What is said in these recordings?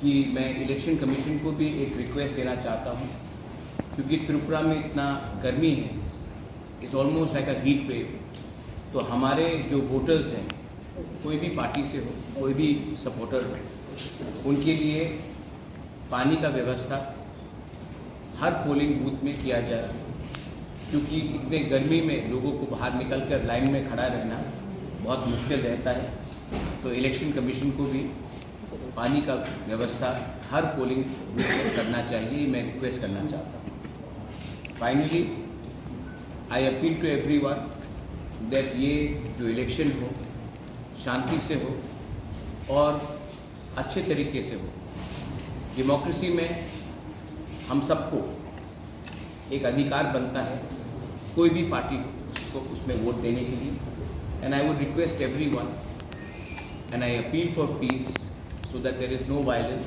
कि मैं election commission को भी एक रिक्वेस्ट देना चाहता हूँ, क्योंकि त्रिपुरा में इतना गर्मी है, it's almost like a heat wave. तो हमारे जो वोटर्स हैं, कोई भी पार्टी से हो, कोई भी सपोर्टर हो, उनके लिए पानी का व्यवस्था हर पोलिंग बूथ में किया जाए, क्योंकि इतने गर्मी में लोगों को बाहर निकल कर लाइन में खड़ा रहना बहुत मुश्किल रहता है। तो इलेक्शन कमीशन को भी पानी का व्यवस्था हर पोलिंग बूथ में करना चाहिए, मैं रिक्वेस्ट करना चाहता हूँ। Finally I appeal to everyone that ये जो इलेक्शन हो शांति से हो और अच्छे तरीके से हो। डेमोक्रेसी में हम सबको एक अधिकार बनता है, कोई भी पार्टी उसको उसमें वोट देने के लिए। And I would request everyone and I appeal for peace so that there is no violence,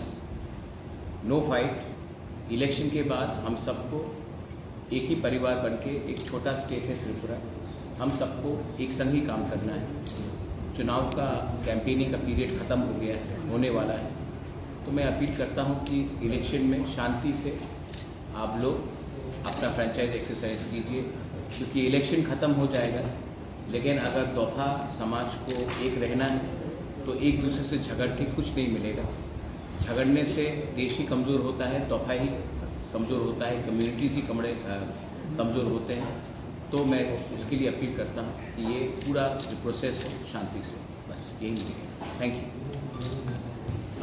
no fight. Election के बाद हम सबको एक ही परिवार बन के, एक छोटा स्टेट है त्रिपुरा, हम सबको एक संग ही काम करना है। चुनाव का कैंपेनिंग का पीरियड ख़त्म हो गया है, होने वाला है। तो मैं अपील करता हूं कि इलेक्शन में शांति से आप लोग अपना फ्रेंचाइज एक्सरसाइज कीजिए, क्योंकि इलेक्शन ख़त्म हो जाएगा, लेकिन अगर दफा समाज को एक रहना है तो एक दूसरे से झगड़ के कुछ नहीं मिलेगा। झगड़ने से देश ही कमज़ोर होता है, दफा ही कमज़ोर होता है, कम्युनिटीज़ ही कमज़ोर होते हैं। तो मैं इसके लिए अपील करता हूँ कि ये पूरा प्रोसेस हो शांति से, बस यही है। Thank you.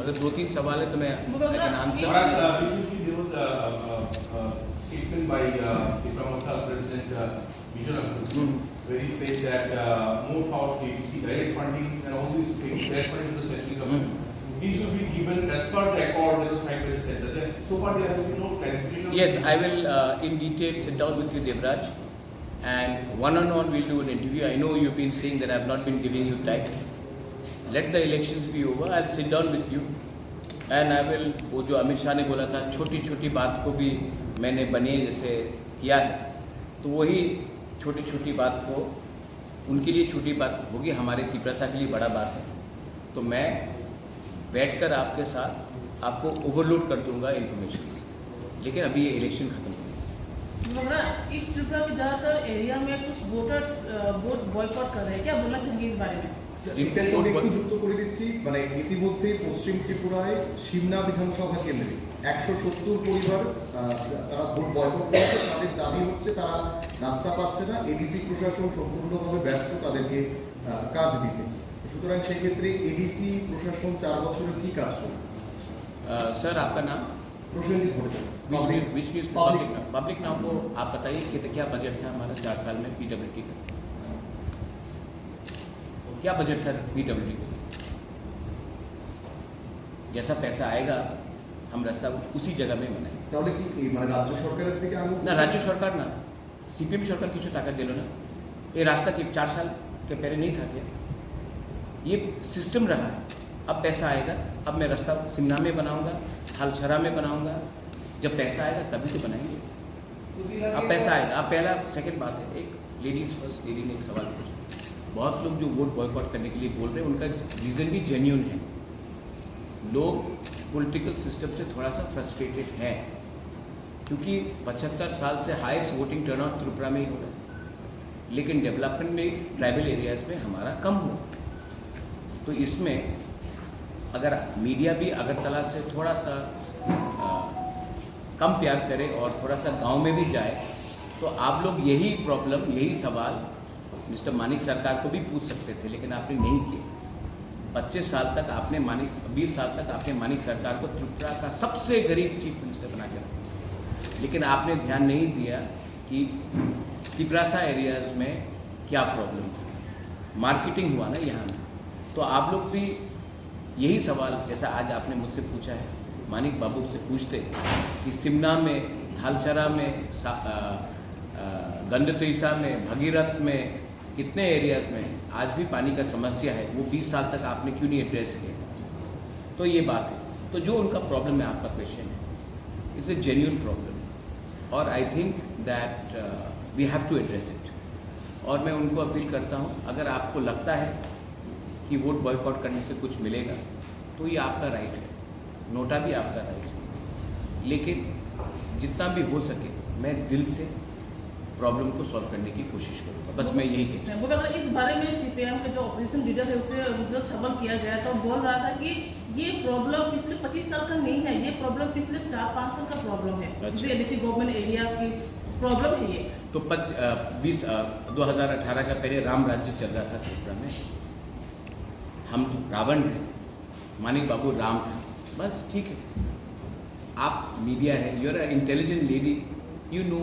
अगर 2-3 सवाल है तो मैं statement by the Pramukha President Vijay, where he said that more power to ABC, direct funding and all these things, direct funding to the central government, these will be given as per the accord that was signed by the center. Then, so far there has been no clarification. Yes, I will in detail sit down with you, Devraj, and one-on-one we'll do an interview. I know you've been saying that I have not been giving you time. Let the elections be over. I'll sit down with you and I will, वो जो अमित शाह ने बोला था, छोटी छोटी बात को भी मैंने बने जैसे किया है, तो वही छोटी छोटी बात को उनके लिए छोटी बात होगी, हमारे त्रिपुरा के लिए बड़ा बात है। तो मैं बैठकर आपके साथ आपको ओवरलोड कर दूंगा इन्फॉर्मेशन, लेकिन अभी ये इलेक्शन खत्म हो गया। इस त्रिपुरा के ज़्यादातर एरिया में कुछ वोटर्स वोट बॉयकॉट कर रहे हैं, क्या बोलना चाहिए इस बारे में? যুক্ত করে দিচ্ছি, মানে ইতিমধ্যে পশ্চিম ত্রিপুরায় সিমনা বিধানসভা কেন্দ্রে 170 পরিবার তারা ভোট বয়কট করেছে। তাদের দাবি হচ্ছে তারা রাস্তা পাচ্ছে না, এডিসি প্রশাসন সম্পূর্ণভাবে ব্যর্থ তাদেরকে কাজ দিতে। সুতরাং সেই ক্ষেত্রে এডিসি প্রশাসন 4 বছরে কি কাজ করবে? सर आपका नाम? প্রসেনজিৎ ভট্টাচার্য। पब्लिक नाम को आप बताइए कि क्या बजट था हमारा 4 साल में पीडब्ल्यूडी का? क्या बजट था पीडब्ल्यूडी का? जैसा पैसा आएगा हम रास्ता उसी जगह में बनाएंगे। তাহলে কি মানে রাজ্য সরকারের থেকে ना राज्य सरकार ना सीपीएम सरकार किसी ताकत दिलो ना, ये रास्ता 4 साल के पहले नहीं था क्या? ये सिस्टम रहा है। अब पैसा आएगा, अब मैं रास्ता सिमना में बनाऊंगा, थालछरा में बनाऊंगा। जब पैसा आएगा तभी तो बनाएंगे। अब पैसा आएगा। अब पहला सेकंड बात है, एक लेडीज फर्स्ट लेडी ने एक सवाल पूछा, बहुत लोग जो वोट बॉयकॉट करने के लिए बोल रहे हैं उनका रीज़न भी जेन्युइन है। लोग पॉलिटिकल सिस्टम से थोड़ा सा फ्रस्ट्रेटेड है, क्योंकि 75 साल से हाईएस्ट वोटिंग टर्नआउट त्रिपुरा में ही हो रहा है, लेकिन डेवलपमेंट में ट्राइबल एरियाज़ में हमारा कम हुआ। तो इसमें अगर मीडिया भी अगरतला से थोड़ा सा कम प्यार करे और थोड़ा सा गांव में भी जाए, तो आप लोग यही प्रॉब्लम, यही सवाल मिस्टर मानिक सरकार को भी पूछ सकते थे, लेकिन आपने नहीं किया। 25 साल तक आपने 20 साल तक आपने मानिक सरकार को त्रिपुरा का सबसे गरीब चीफ मिनिस्टर बना के रखा, लेकिन आपने ध्यान नहीं दिया कि त्रिपुरा एरियाज़ में क्या प्रॉब्लम थी। मार्केटिंग हुआ ना यहाँ में। तो आप लोग भी यही सवाल जैसा आज आपने मुझसे पूछा है, मानिक बाबू से पूछते कि सिमना में, थालछरा में, गंडतीसा में, भगीरथ में, कितने एरियाज़ में आज भी पानी का समस्या है, वो 20 साल तक आपने क्यों नहीं एड्रेस किया? तो ये बात है। तो जो उनका प्रॉब्लम है, आपका क्वेश्चन है, इट्स ए जेन्युइन प्रॉब्लम और I think that we have to address it. और मैं उनको अपील करता हूँ, अगर आपको लगता है कि वोट बॉयकॉट करने से कुछ मिलेगा तो ये आपका राइट है, नोटा भी आपका राइट है, लेकिन जितना भी हो सके मैं दिल से प्रॉब्लम को सॉल्व करने की कोशिश करूँगा, बस मैं यही कहता हूँ। वो अगर इस बारे में सीपीएम के जो ऑपोजिशन लीडर है उससे जब सवाल किया गया तो बोल रहा था कि ये प्रॉब्लम पिछले 25 साल का नहीं है, ये प्रॉब्लम पिछले 4-5 साल का प्रॉब्लम है। अच्छा। एडीसी गवर्नमेंट एरिया की प्रॉब्लम है ये। तो 2018 का पहले राम राज्य चल रहा था त्रिपुरा में, हम रावण हैं, मानिक बाबू राम था, बस ठीक है। आप मीडिया है, you are intelligent lady, you know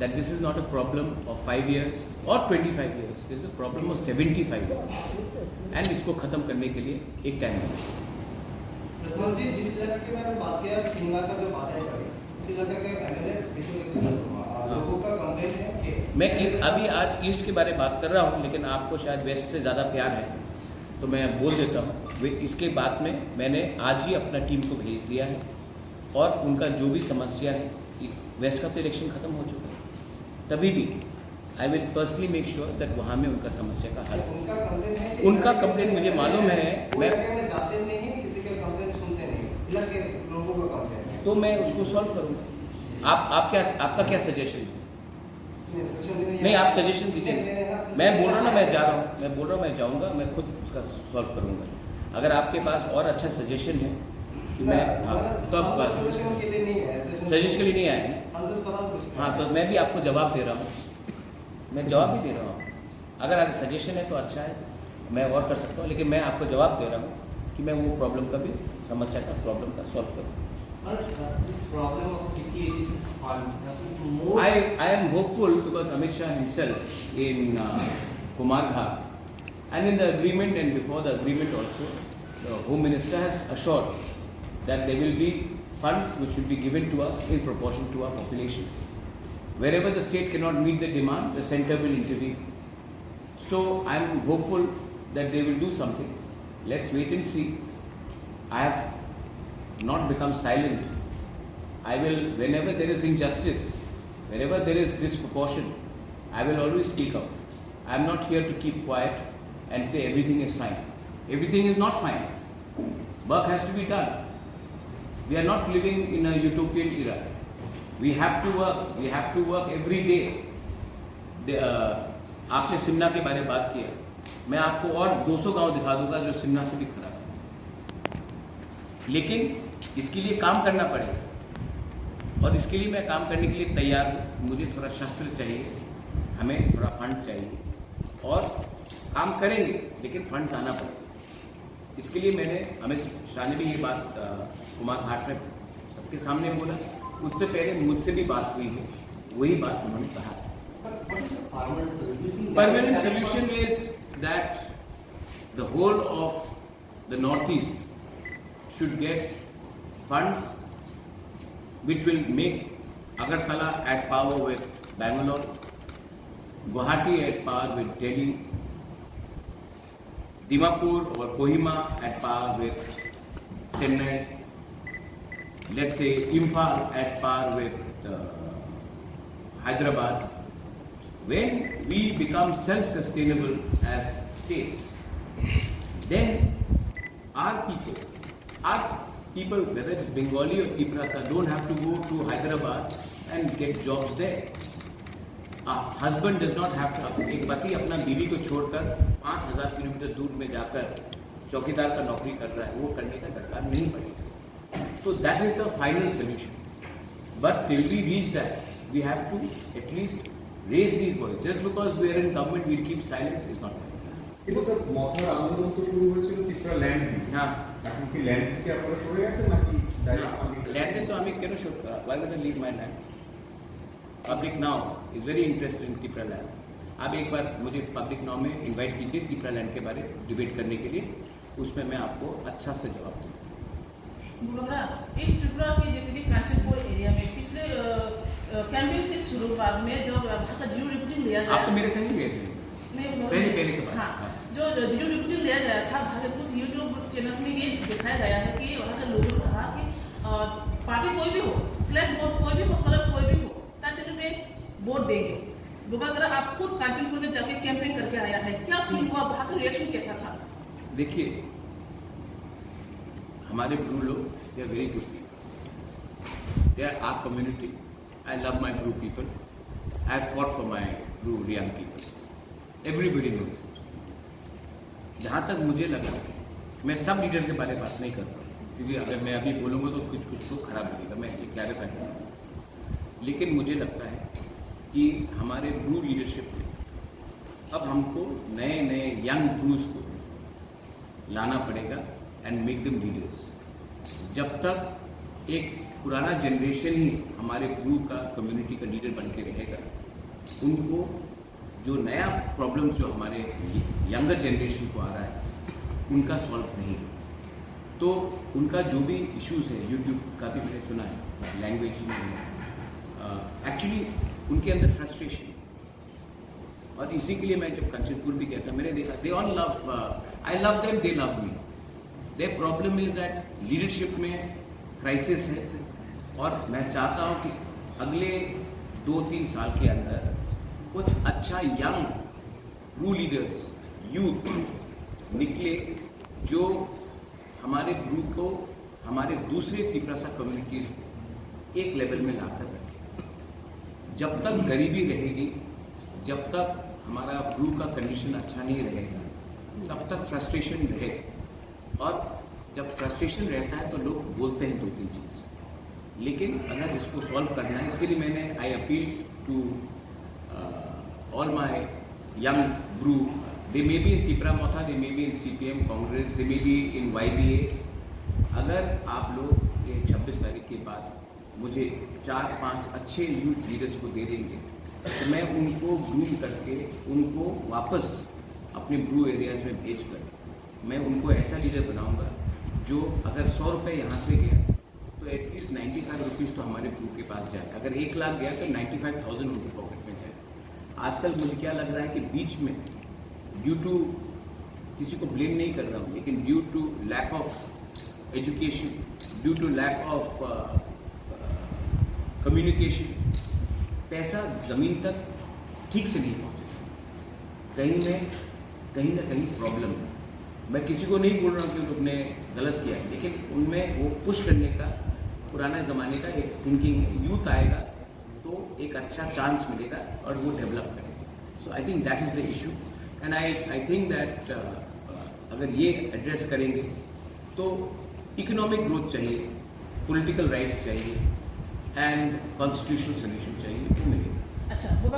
that this is not a problem of 5 years or 25 years, this is a problem of 75 years and इसको ख़त्म करने के लिए एक टाइम लगेगा। प्रधान जी, जिस जगह की मैंने बात किया शिमला का जो बात है उसी जगह के कैंडिडेट लोगों का कंप्लेंट है कि मैं अभी आज ईस्ट के बारे में बात कर रहा हूँ, लेकिन आपको शायद वेस्ट से ज़्यादा प्यार है तो मैं बोल देता हूँ। इसके बाद में मैंने आज ही अपना टीम को भेज दिया है और उनका जो भी समस्या है, वेस्ट का तो इलेक्शन खत्म हो चुका है, तभी भी I will personally make sure that वहाँ में उनका समस्या का हल हो। उनका कंप्लेंट मुझे मालूम है, मैं जाते नहीं, किसी के कंप्लेंट सुनते नहीं, इलाके लोगों का कंप्लेंट है, तो मैं उसको सॉल्व करूँगा। आपका क्या सजेशन है? नहीं, आप सजेशन दीजिए। मैं बोल रहा हूँ ना, मैं जा रहा हूँ, मैं बोल रहा हूँ मैं जाऊँगा, मैं खुद उसका सॉल्व करूँगा। अगर आपके पास और अच्छा सजेशन है कि मैं तो अब सजेशन के लिए नहीं है, सजेशन के लिए नहीं आया है। हम सब सवाल पूछते हैं। हाँ, तो मैं भी आपको जवाब दे रहा हूँ, मैं जवाब भी दे रहा हूँ। अगर आपका सजेशन है तो अच्छा है, मैं और कर सकता हूँ, लेकिन मैं आपको जवाब दे रहा हूँ कि मैं वो प्रॉब्लम का भी, समस्या का, प्रॉब्लम का सॉल्व करूँ। This problem of Vicky is fun. I am hopeful because Amit Shah himself in Kumarghat and in the agreement and before the agreement also, the Home Minister has assured that there will be funds which will be given to us in proportion to our population. Wherever the state cannot meet the demand, the centre will intervene. So I am hopeful that they will do something. Let's wait and see. I have not become silent. I will, whenever there is injustice, wherever there is disproportion, I will always speak out. I am not here to keep quiet and say everything is fine. Everything is not fine. Work has to be done. We are not living in a utopian era. We have to work. We have to work every day. आपने सिमना के बारे में बात किया, मैं आपको और 200 गांव दिखा दूंगा जो सिमना से भी खराब है, लेकिन इसके लिए काम करना पड़ेगा और इसके लिए मैं काम करने के लिए तैयार हूँ। मुझे थोड़ा शस्त्र चाहिए, हमें थोड़ा फंड चाहिए और काम करेंगे, लेकिन फंड्स आना पड़ेगा। इसके लिए मैंने अमित शाह ने भी ये बात कुमारघाट में सबके सामने बोला, उससे पहले मुझसे भी बात हुई है, वही बात उन्होंने कहा। Permanent solution is that the whole of the Northeast should get funds which will make Agartala at par with Bangalore, Guwahati at par with Delhi, Dimapur or Kohima at par with Chennai, let's say Imphal at par with Hyderabad. When we become self-sustainable as states, then our people, whether it's Bengali or Tiprasa, don't have to go to Hyderabad and get jobs there. A husband does not have to, एक पति अपना बीवी को छोड़कर 5000 kilometre दूर में जाकर चौकीदार का नौकरी कर रहा है, वो करने का दरकार नहीं पड़ेगा। So that is the final solution. But till we reach that, we have to at least raise these voices. Just because we are in government, we'll keep silent is not right. কিন্তু sir মথার আন্দোলন তো শুরু হয়েছিল Tripura land নিয়ে। হ্যাঁ, এখন কি land থেকে আপনারা সরে গেছেন নাকি ডাইরেক্ট ফান্ডিং? लैंड तो हमें क्यों शुरू करा? Why would I leave my land? Public now is very interested in Tipra land. आप एक बार मुझे पब्लिक नाउ में इनवाइट कीजिए टिपरा लैंड के बारे डिबेट करने के लिए, उसमें मैं आपको अच्छा से जवाब दूँगा। इस त्रिपुरा के जैसे कि कांचनपुर एरिया में पिछले कैंपेन से शुरुआत में जो वहाँ का जियो रिपोर्टिंग लिया गया, आप तो मेरे संग ही गए थे पहले के बाद। हाँ, जो जियो रिपोर्टिंग लिया गया था, कुछ यूट्यूब चैनल्स में ये दिखाया गया है कि वहाँ के लोगों ने कहा कि पार्टी कोई भी हो, फ्लैग वोट कोई भी हो, कलर कोई भी हो, कांचनपुर में वोट देंगे। बुबागरा, आप खुद कांचनपुर में जाके कैंपेन करके आया है, क्या फील हुआ, वहाँ का रिएक्शन कैसा था? देखिए, हमारे ब्रू लोग they are very good people, they are our community, I love my Bru people, I have fought for my Bru Reang people, everybody knows it. जहाँ तक मुझे लगा, मैं सब लीडर के बारे में बात नहीं करता क्योंकि अगर मैं अभी बोलूँगा तो कुछ तो खराब लगेगा, मैं ये क्लैरिफाई करूँगा। लेकिन मुझे लगता है कि हमारे ब्रू लीडरशिप में अब हमको नए नए यंग ब्रूज को लाना पड़ेगा एंड मेक देम लीडर्स। जब तक एक पुराना जनरेशन ही हमारे ब्रू का कम्युनिटी का लीडर बन के रहेगा, उनको जो नया प्रॉब्लम्स जो हमारे यंगर जनरेशन को आ रहा है उनका सॉल्व नहीं है। तो उनका जो भी इश्यूज है, यूट्यूब का भी मैंने सुना है, लैंग्वेज में एक्चुअली उनके अंदर फ्रस्ट्रेशन, और इसी के लिए मैं जब कंचनपुर भी गया था, मैंने देखा they all love, I love them, they love me. Their problem is that leadership में क्राइसिस है, और मैं चाहता हूँ कि अगले 2-3 साल के अंदर कुछ अच्छा यंग ब्रू लीडर्स, यूथ निकले जो हमारे ब्रू को, हमारे दूसरे तिपरासा कम्युनिटीज़ को एक लेवल में लाकर रखें। जब तक गरीबी रहेगी, जब तक हमारा ब्रू का कंडीशन अच्छा नहीं रहेगा, तब तक फ्रस्ट्रेशन रहेगा, और जब फ्रस्ट्रेशन रहता है तो लोग बोलते हैं 2-3 चीज़। लेकिन अगर इसको सॉल्व करना है, इसके लिए मैंने I appeal to all my young Bru, they may be in Tipra Motha, they may be in CPM Congress, they may be in YBA। अगर आप लोग ये 26 तारीख के बाद मुझे 4-5 अच्छे यूथ लीडर्स को दे देंगे तो मैं उनको ग्रूम करके उनको वापस अपने ब्रू एरियाज़ में भेज कर मैं उनको ऐसा लीडर बनाऊंगा जो अगर 100 रुपये यहाँ से गया तो एटलीस्ट 95 रुपीज़ तो हमारे ब्रू के पास जाए। अगर 1 लाख गया तो 95,000 उनके पॉकेट में जाए। आजकल मुझे क्या लग रहा है कि बीच में ड्यू टू, किसी को ब्लेम नहीं कर रहा हूँ, लेकिन due to lack of education, due to lack of communication, पैसा ज़मीन तक ठीक से नहीं पहुँचे। कहीं ना कहीं प्रॉब्लम है। मैं किसी को नहीं बोल रहा हूँ कि तुमने गलत किया है, लेकिन उनमें वो पुश करने का पुराने ज़माने का एक थिंकिंग है। यूथ आएगा तो एक अच्छा चांस मिलेगा और वो डेवलप करेगा। So I think that is the issue, and I think that अगर ये एड्रेस करेंगे तो इकोनॉमिक ग्रोथ चाहिए, पॉलिटिकल राइट्स चाहिए, एंड कॉन्स्टिट्यूशनल सोल्यूशन चाहिए, वो मिलेगा। अच्छा, वो